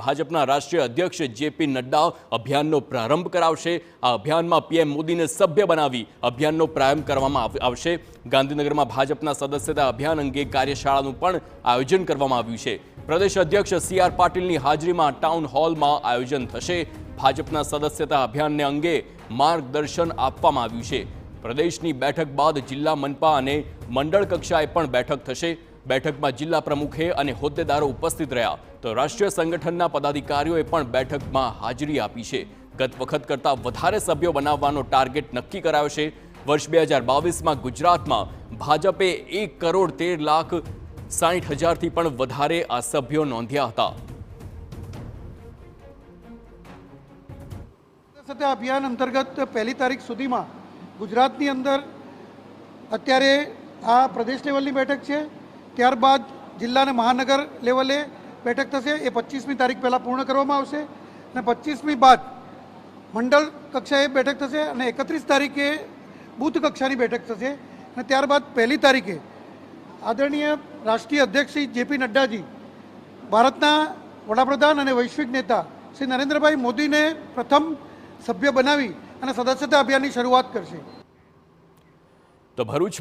ભાજપના રાષ્ટ્રીય અધ્યક્ષ જેપી નડ્ડા અભિયાનનો પ્રારંભ કરાવશે। આ અભિયાનમાં પીએમ મોદીને સભ્ય બનાવી અભિયાનનો પ્રારંભ કરવામાં આવશે। ગાંધીનગરમાં ભાજપના સદસ્યતા અભિયાન અંગે કાર્યશાળાનું પણ આયોજન કરવામાં આવ્યું છે। પ્રદેશ અધ્યક્ષ CR પાટીલની હાજરીમાં ટાઉન હોલમાં આયોજન થશે। ભાજપના સદસ્યતા અભિયાનને અંગે માર્ગદર્શન આપવામાં આવ્યું છે। પ્રદેશની બેઠક બાદ જિલ્લા મનપા અને મંડળ કક્ષાએ પણ બેઠક થશે। બેઠકમાં જિલ્લા પ્રમુખે અને હોદ્દેદારો ઉપસ્થિત રહ્યા તો રાષ્ટ્રીય સંગઠનના પદાધિકારીઓએ પણ બેઠકમાં હાજરી આપી છે। ગત વખત કરતાં વધારે સભ્યો બનાવવાનો ટાર્ગેટ નક્કી કરાયો છે। વર્ષ 2022માં ગુજરાતમાં ભાજપે 1,13,60,000થી પણ વધારે આ સભ્યો નોંધ્યા હતા। સત્તા અભિયાન અંતર્ગત પહેલી તારીખ સુધીમાં ગુજરાતની અંદર અત્યારે આ પ્રદેશ લેવલની બેઠક છે, ત્યારબાદ જિલ્લા અને મહાનગર લેવલે બેઠક થશે। એ 25મી તારીખ પહેલાં પૂર્ણ કરવામાં આવશે અને 25મી બાદ મંડળ કક્ષાએ બેઠક થશે અને 31 તારીખે બૂથ કક્ષાની બેઠક થશે અને ત્યારબાદ પહેલી તારીખે આદરણીય રાષ્ટ્રીય અધ્યક્ષ શ્રી જેપી નડ્ડાજી ભારતના વડાપ્રધાન અને વૈશ્વિક નેતા શ્રી નરેન્દ્રભાઈ મોદીને પ્રથમ સભ્ય બનાવી અને સદસ્યતા અભિયાનની શરૂઆત કરશે। તો ભરૂચ